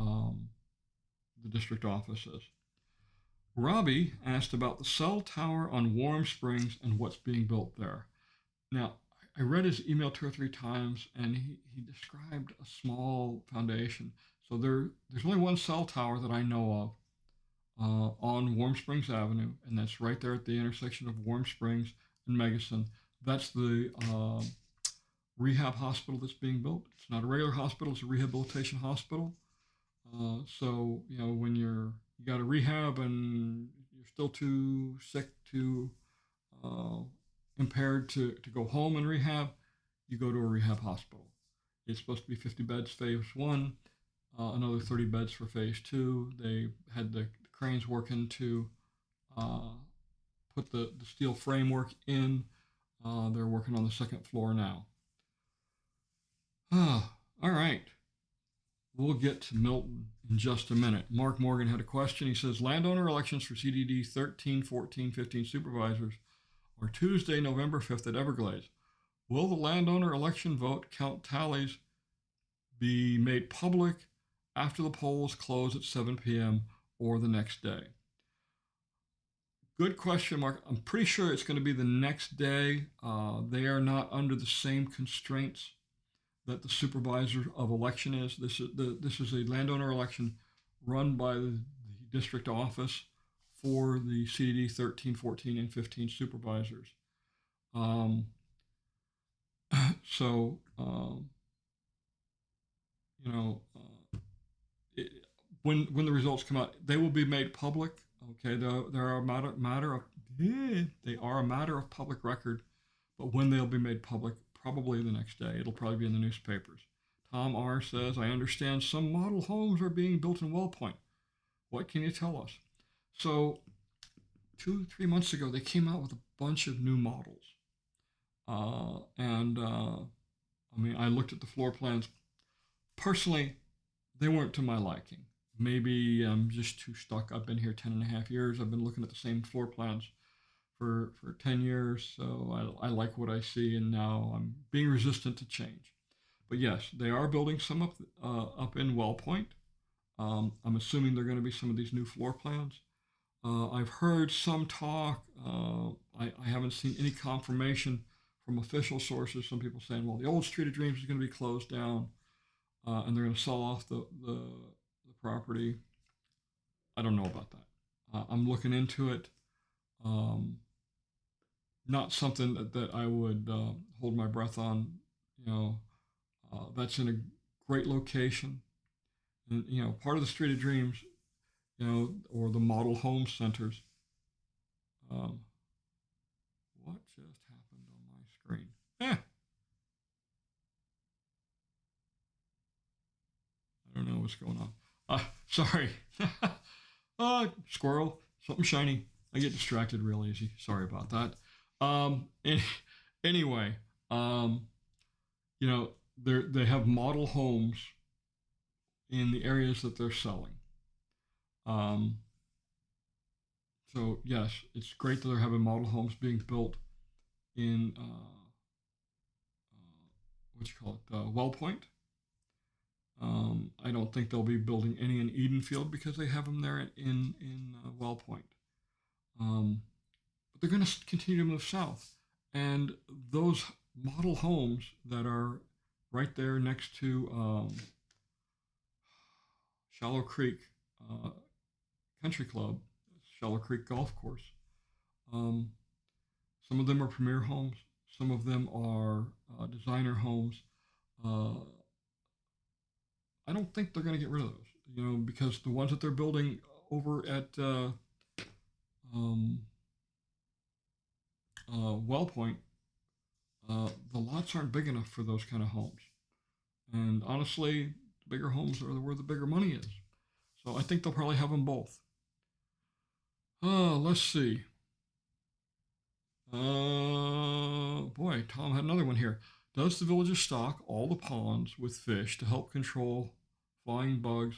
district offices. Robbie asked about the cell tower on Warm Springs and what's being built there. Now, I read his email 2 or 3 times, and he described a small foundation. So there's only one cell tower that I know of on Warm Springs Avenue, and that's right there at the intersection of Warm Springs and Megason. That's the rehab hospital that's being built. It's not a regular hospital; it's a rehabilitation hospital. So when you got a rehab and you're still too sick to uh, impaired to go home and rehab, you go to a rehab hospital. It's supposed to be 50 beds phase one, another 30 beds for phase two. They had the cranes working to uh, put the steel framework in. They're working on the second floor now. All right. We'll get to Milton in just a minute. Mark Morgan had a question. He says, landowner elections for CDD 13, 14, 15 supervisors are Tuesday, November 5th at Everglades. Will the landowner election vote count tallies be made public after the polls close at 7 p.m. or the next day? Good question, Mark. I'm pretty sure it's going to be the next day. They are not under the same constraints that the supervisor of election is. This is a landowner election run by the district office for the CDD 13, 14, and 15 supervisors. Um, so, you know, it, when the results come out, they will be made public. Okay, they are a matter of they are a matter of public record, but when they'll be made public, probably the next day. It'll probably be in the newspapers. Tom R says, I understand some model homes are being built in Wellpoint. What can you tell us? So 2-3 months ago, they came out with a bunch of new models. I mean, I looked at the floor plans. Personally, they weren't to my liking. Maybe I'm just too stuck. I've been here 10.5 years. I've been looking at the same floor plans for 10 years. So I like what I see, and now I'm being resistant to change. But yes, they are building some up in Wellpoint. I'm assuming they're going to be some of these new floor plans. I've heard some talk. I haven't seen any confirmation from official sources. Some people saying, well, the old Street of Dreams is going to be closed down, and they're going to sell off the property. I don't know about that. I'm looking into it. Not something that I would hold my breath on. That's in a great location. And, part of the Street of Dreams, or the model home centers. What just happened on my screen? I don't know what's going on. Sorry. Squirrel, something shiny. I get distracted real easy. Sorry about that. Anyway, they have model homes in the areas that they're selling. So yes, it's great that they're having model homes being built in Wellpoint. I don't think they'll be building any in Edenfield because they have them there in Wellpoint. But they're going to continue to move south, and those model homes that are right there next to Shallow Creek Country Club, Shallow Creek Golf Course. Some of them are premier homes. Some of them are designer homes. I don't think they're going to get rid of those, because the ones that they're building over at Well Point, the lots aren't big enough for those kind of homes. And honestly, the bigger homes are where the bigger money is. So I think they'll probably have them both. Let's see. Boy, Tom had another one here. Does the villager stock all the ponds with fish to help control flying bugs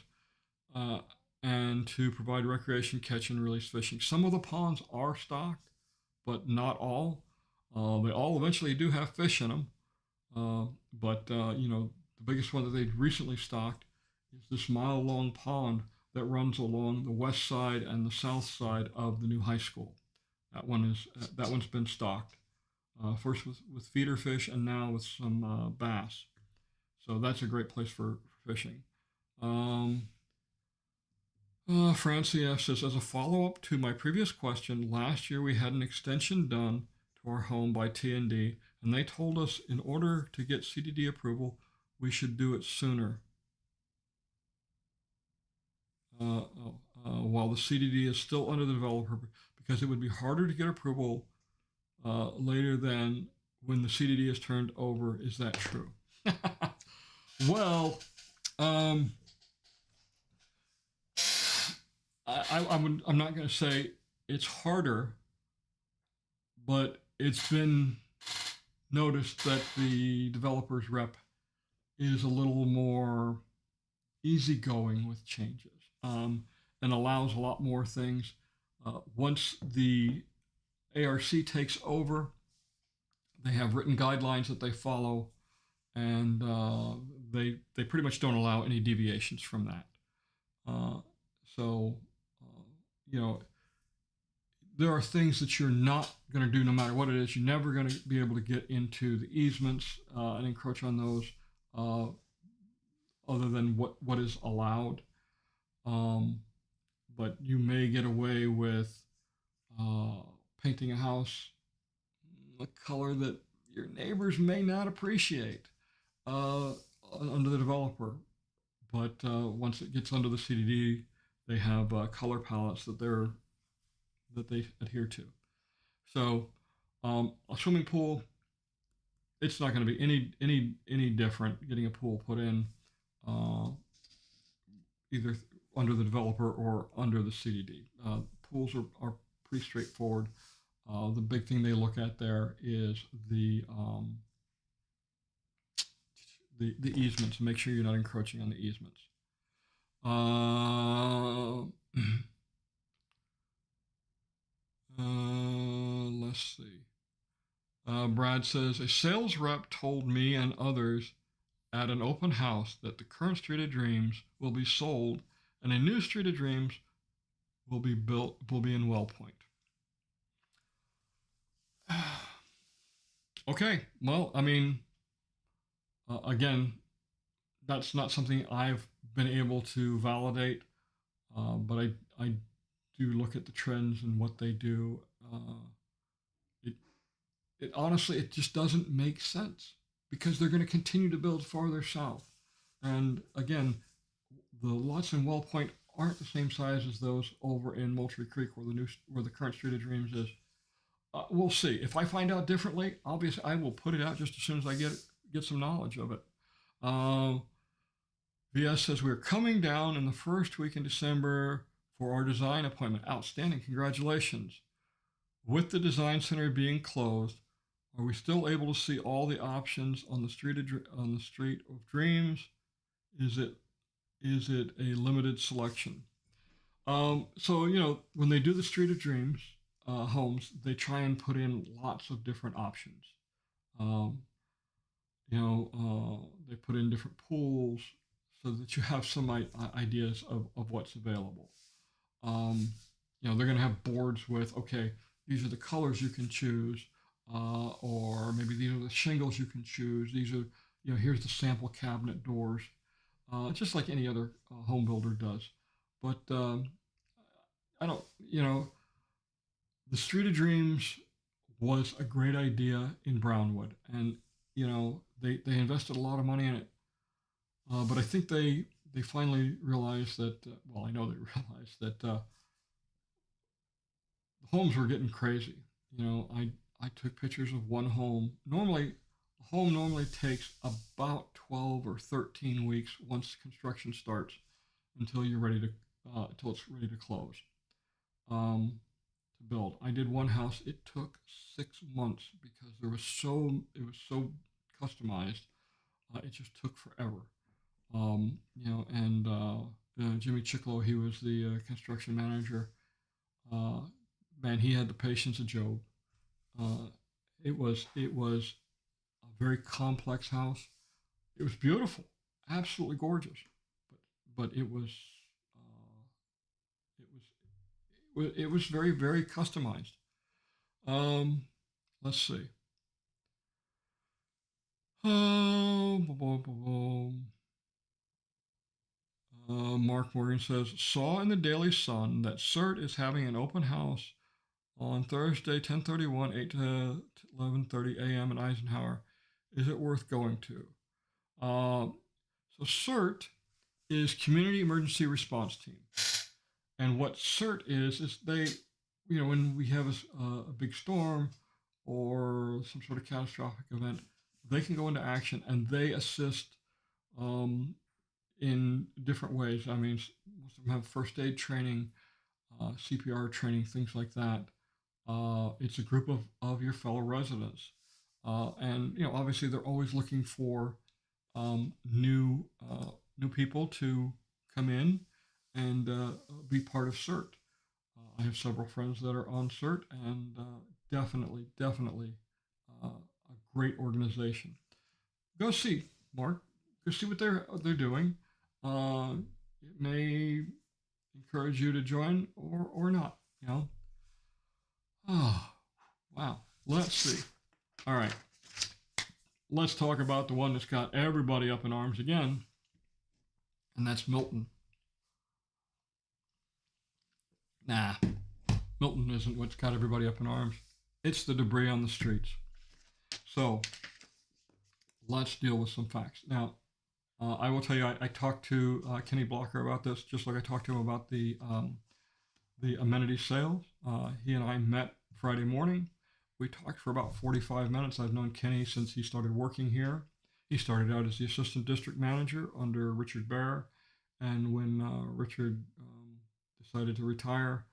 uh, and to provide recreation, catch, and release fishing? Some of the ponds are stocked, but not all. They all eventually do have fish in them. But the biggest one that they've recently stocked is this mile-long pond that runs along the west side and the south side of the new high school. That one's been stocked first with feeder fish and now with some bass. So that's a great place for fishing. Um, Francie F says, as a follow up to my previous question, last year we had an extension done to our home by T&D, and they told us in order to get CDD approval, we should do it sooner. While the CDD is still under the developer, because it would be harder to get approval later than when the CDD is turned over. Is that true? Well, um, I'm not going to say it's harder, but it's been noticed that the developer's rep is a little more easygoing with changes and allows a lot more things. Once the ARC takes over, they have written guidelines that they follow, and they pretty much don't allow any deviations from that. Uh, so, uh, you know, there are things that you're not going to do no matter what it is. You're never going to be able to get into the easements and encroach on those uh, other than what is allowed. Um, but you may get away with uh, painting a house a color that your neighbors may not appreciate uh, under the developer. But once it gets under the CDD, they have color palettes that they adhere to. So a swimming pool, it's not going to be any different getting a pool put in uh, either under the developer or under the CDD. Pools are pretty straightforward. The big thing they look at there is the easements. Make sure you're not encroaching on the easements. Uh, let's see. Brad says a sales rep told me and others at an open house that the current Street of Dreams will be sold and a new Street of Dreams will be in Well Point. Okay, well, I mean, again, that's not something I've been able to validate, but I do look at the trends and what they do. It it honestly it just doesn't make sense because they're going to continue to build farther south, and again, the lots in Well Point aren't the same size as those over in Moultrie Creek where the current Street of Dreams is. We'll see. If I find out differently, obviously I will put it out just as soon as I get some knowledge of it. Um, VS says we're coming down in the first week in December for our design appointment. Outstanding! Congratulations. With the design center being closed, are we still able to see all the options on the Street of Dreams? Is it a limited selection? So when they do the Street of Dreams homes, they try and put in lots of different options. Um, they put in different pools so that you have some ideas of what's available. Um, they're going to have boards with, okay, these are the colors you can choose, or maybe these are the shingles you can choose. These are, here's the sample cabinet doors, just like any other home builder does. But I don't, the Street of Dreams was a great idea in Brownwood, and they invested a lot of money in it. But I think they finally realized that. Well, I know they realized that the homes were getting crazy. I took pictures of one home. Normally, a home normally takes about 12 or 13 weeks once construction starts until you're ready to until it's ready to close to build. I did one house. It took 6 months because it was so customized. It just took forever. And Jimmy Chicklow, he was the construction manager. Uh, Man, he had the patience of Job. Uh, it was a very complex house. It was beautiful, absolutely gorgeous, but uh, it was very customized. Um, let's see. Oh, Mark Morgan says, saw in the Daily Sun that CERT is having an open house on Thursday, 10:31, 8 to 11:30 a.m. in Eisenhower. Is it worth going to? Uh, so CERT is Community Emergency Response Team. And what CERT is they, when we have a big storm or some sort of catastrophic event, they can go into action and they assist um, in different ways. I mean, most of them have first aid training, CPR training, things like that. It's a group of your fellow residents. And obviously they're always looking for new people to come in and be part of CERT. I have several friends that are on CERT, and definitely a great organization. Go see, Mark. Go see what they're doing. Uh, it may encourage you to join or not. Oh, wow. Let's see. All right. Let's talk about the one that's got everybody up in arms again, and that's Milton. Nah, Milton isn't what's got everybody up in arms. It's the debris on the streets. So let's deal with some facts. Now, I will tell you, I talked to Kenny Blocker about this, just like I talked to him about the amenity sales. He and I met Friday morning. We talked for about 45 minutes. I've known Kenny since he started working here. He started out as the assistant district manager under Richard Bear, and when Richard decided to retire,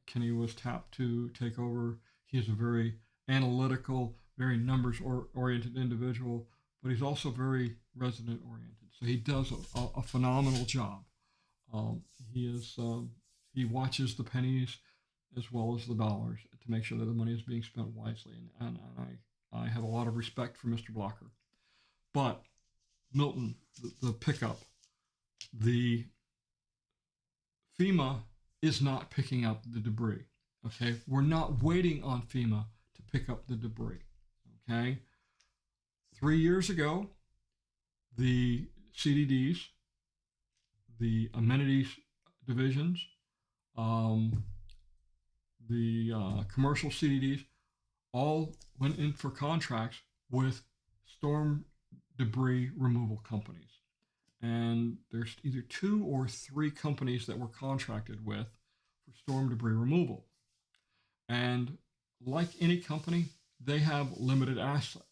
Kenny was tapped to take over. He is a very analytical, very numbers oriented individual, but he's also very resident oriented. So he does a phenomenal job. Um, he is he watches the pennies as well as the dollars to make sure that the money is being spent wisely, and I have a lot of respect for Mr. Blocker. But Milton, the pickup, the FEMA is not picking up the debris. Okay, we're not waiting on FEMA to pick up the debris. Okay, 3 years ago, the CDDs, the amenities divisions, um, the commercial CDDs, all went in for contracts with storm debris removal companies. And there's either 2 or 3 companies that we're contracted with for storm debris removal. And like any company, they have limited assets.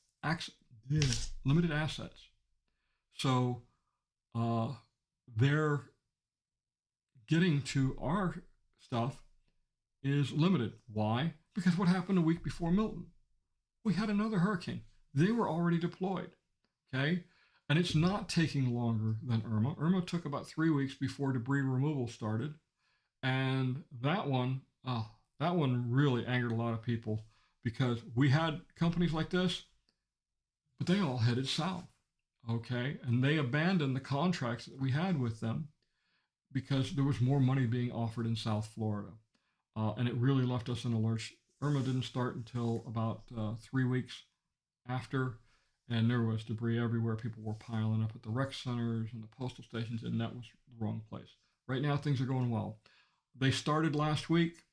So their getting to our stuff is limited. Why? Because what happened a week before Milton? We had another hurricane. They were already deployed. Okay? And it's not taking longer than Irma. Irma took about 3 weeks before debris removal started. And that one really angered a lot of people because we had companies like this, but they all headed south. Okay? And they abandoned the contracts that we had with them because there was more money being offered in South Florida. And it really left us in a lurch. Irma didn't start until about 3 weeks after, and there was debris everywhere. People were piling up at the rec centers and the postal stations, and that was the wrong place. Right now, things are going well. They started last week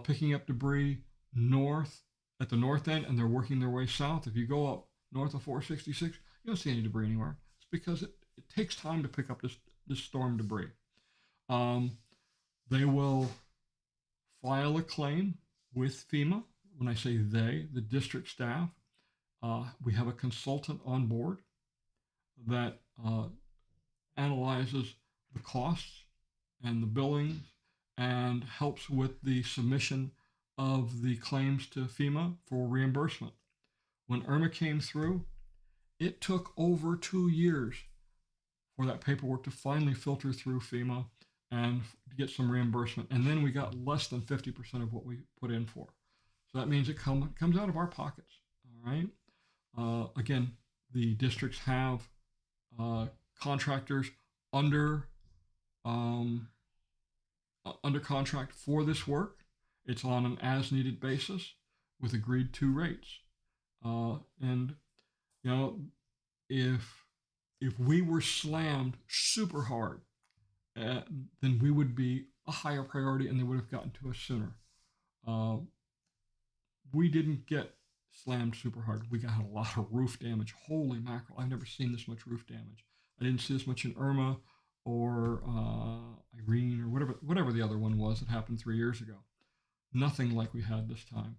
picking up debris north at the north end, and they're working their way south. If you go up north of 466, you don't see any debris anywhere. It's because it takes time to pick up this storm debris. They will file a claim with FEMA when I say they, the district staff, we have a consultant on board that analyzes the costs and the billings and helps with the submission of the claims to FEMA for reimbursement. When Irma came through, it took over 2 years for that paperwork to finally filter through FEMA and to get some reimbursement. And then we got less than 50% of what we put in for. So that means it comes out of our pockets. All right. Again, the districts have contractors under under contract for this work. It's on an as-needed basis with agreed-to rates. And you know, if we were slammed super hard, then we would be a higher priority, and they would have gotten to us sooner. We didn't get slammed super hard. We got a lot of roof damage. Holy mackerel! I've never seen this much roof damage. I didn't see this much in Irma or Irene or whatever the other one was that happened 3 years ago. Nothing like we had this time.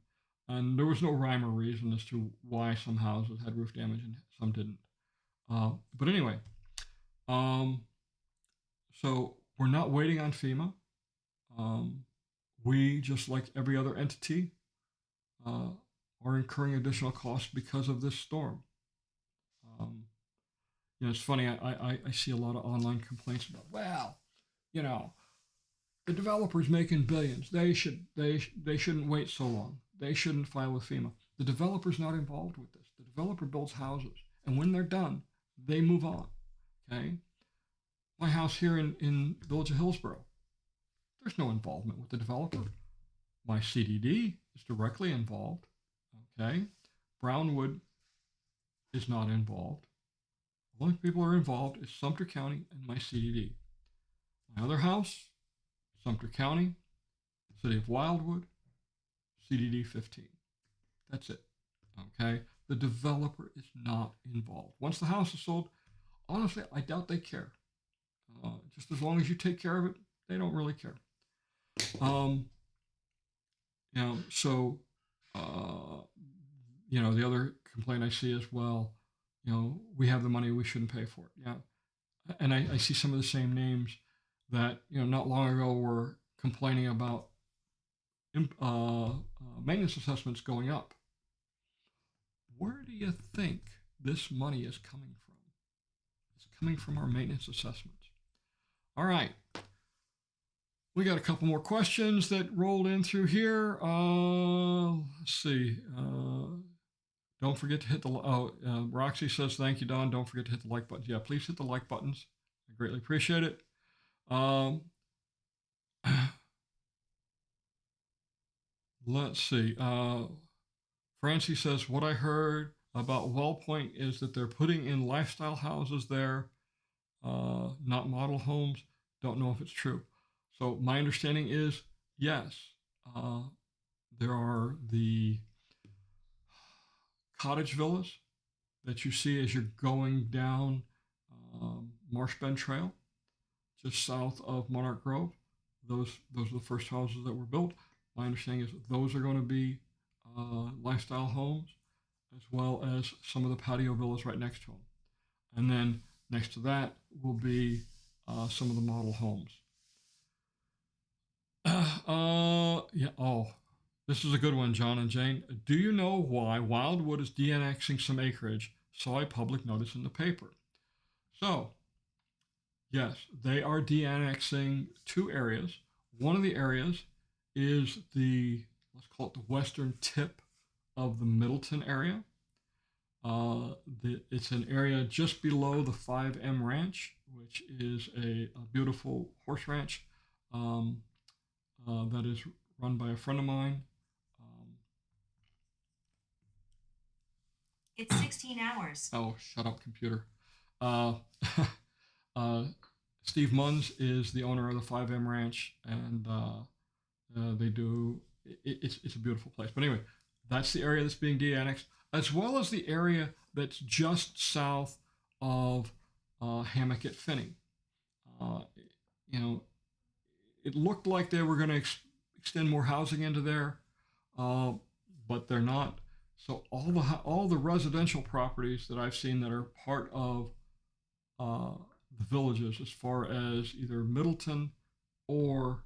And there was no rhyme or reason as to why some houses had roof damage and some didn't. But anyway, so we're not waiting on FEMA. We, just like every other entity, are incurring additional costs because of this storm. It's funny. I see a lot of online complaints about, well, the developer's making billions. They shouldn't wait so long. They shouldn't file with FEMA. The developer's not involved with this. The developer builds houses, and when they're done, they move on. Okay. My house here in Village of Hillsborough, there's no involvement with the developer. My CDD is directly involved. Okay. Brownwood is not involved. The only people who are involved is Sumter County and my CDD. My other house, Sumter County, City of Wildwood, CDD 15. That's it. Okay. The developer is not involved. Once the house is sold, honestly, I doubt they care. Just as long as you take care of it, they don't really care. The other complaint I see is, well, we have the money, we shouldn't pay for it. Yeah. And I see some of the same names that, not long ago were complaining about maintenance assessments going up. Where do you think this money is coming from? It's coming from our maintenance assessments. All right. We got a couple more questions that rolled in through here. Let's see. Don't forget to hit the... Roxy says, thank you, Don. Don't forget to hit the like button. Yeah, please hit the like buttons. I greatly appreciate it. Let's see. Francie says, what I heard about Wellpoint is that they're putting in lifestyle houses there, not model homes. Don't know if it's true. So my understanding is, yes, there are the cottage villas that you see as you're going down Marsh Bend Trail, just south of Monarch Grove. Those are the first houses that were built. My understanding is those are going to be lifestyle homes, as well as some of the patio villas right next to them. And then next to that will be some of the model homes. This is a good one, John and Jane. Do you know why Wildwood is de-annexing some acreage? Saw a public notice in the paper. So, yes, they are de-annexing 2 areas. One of the areas is let's call it the western tip of the Middleton area. It's an area just below the 5M Ranch, which is a beautiful horse ranch that is run by a friend of mine. It's 16 hours. Oh, shut up, computer. Steve Munns is the owner of the 5M Ranch, and they do. It's a beautiful place. But anyway, that's the area that's being de-annexed, as well as the area that's just south of Hammock at Finney. It looked like they were going to extend more housing into there, but they're not. So all the residential properties that I've seen that are part of the villages, as far as either Middleton or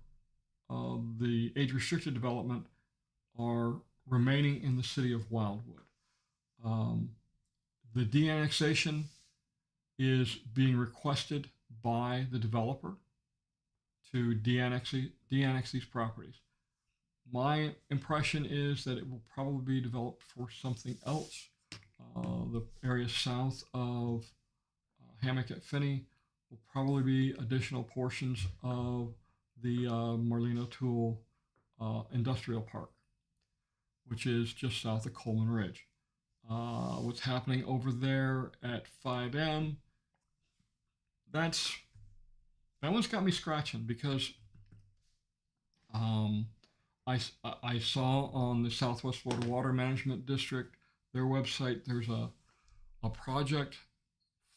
the age-restricted development, are remaining in the city of Wildwood. The de-annexation is being requested by the developer to de-annex these properties. My impression is that it will probably be developed for something else. The area south of Hammock at Finney will probably be additional portions of the Marlene O'Toole Industrial Park, which is just south of Coleman Ridge. What's happening over there at 5M, that one's got me scratching, because I saw on the Southwest Florida Water Management District, their website, there's a project,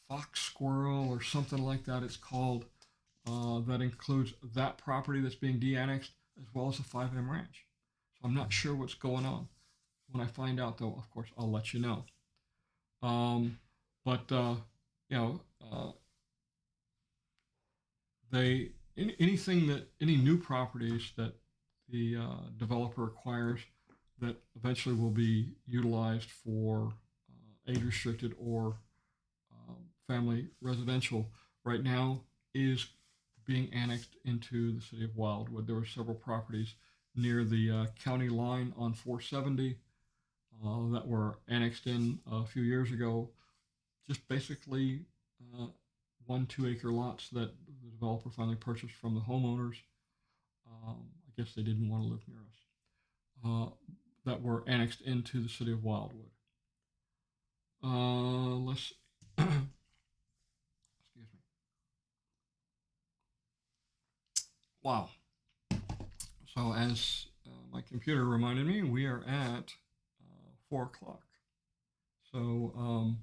Fox Squirrel or something like that it's called, that includes that property that's being de-annexed, as well as the 5M Ranch. So I'm not sure what's going on. When I find out, though, of course, I'll let you know. Any new properties that the developer acquires that eventually will be utilized for age-restricted or family residential right now is being annexed into the city of Wildwood. There were several properties near the county line on 470 that were annexed in a few years ago. Just basically 1-2 acre lots that the developer finally purchased from the homeowners. I guess they didn't want to live near us. That were annexed into the city of Wildwood. Let's excuse me. Wow. So as my computer reminded me, we are at 4 o'clock. So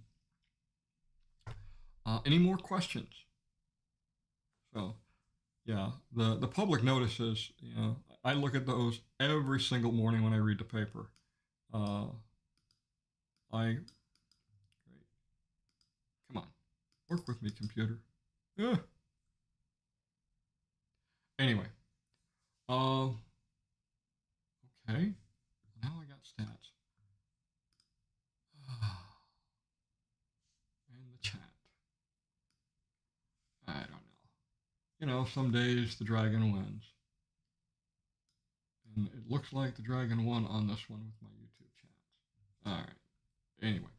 any more questions? So yeah, the public notices, I look at those every single morning when I read the paper. Great. Come on, work with me, computer. Yeah. Anyway, okay. Now I got stats. And the chat. I don't know. Some days the dragon wins. And it looks like the dragon won on this one with my YouTube chats. All right. Anyway.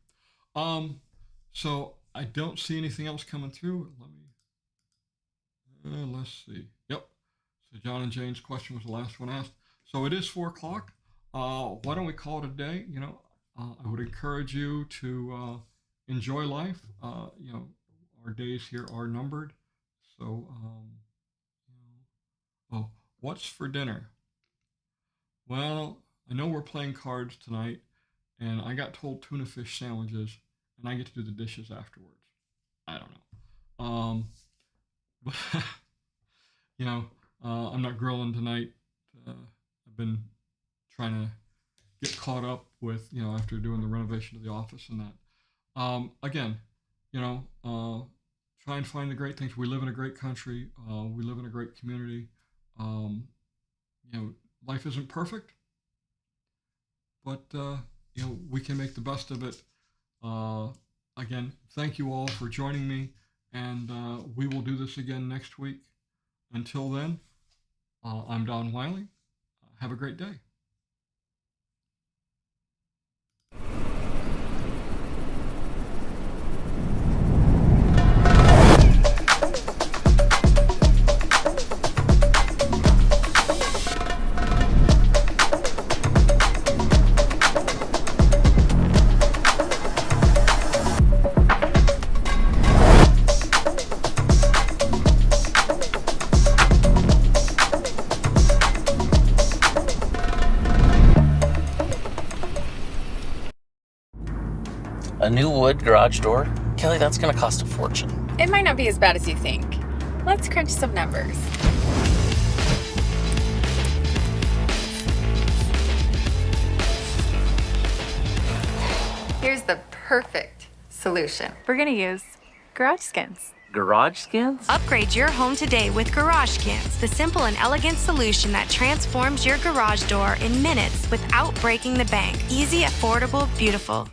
So I don't see anything else coming through. Let's see. Yep. So John and Jane's question was the last one asked. So it is 4 o'clock. Why don't we call it a day? I would encourage you to enjoy life. Our days here are numbered. So, what's for dinner? Well, I know we're playing cards tonight, and I got told tuna fish sandwiches, and I get to do the dishes afterwards. I don't know. But, I'm not grilling tonight. I've been trying to get caught up with, after doing the renovation of the office and that. Again, try and find the great things. We live in a great country. We live in a great community. Life isn't perfect, but we can make the best of it. Again, thank you all for joining me, and we will do this again next week. Until then, I'm Don Wiley. Have a great day. A new wood garage door? Kelly, that's going to cost a fortune. It might not be as bad as you think. Let's crunch some numbers. Here's the perfect solution. We're going to use garage skins. Garage skins? Upgrade your home today with Garage Skins, the simple and elegant solution that transforms your garage door in minutes without breaking the bank. Easy, affordable, beautiful.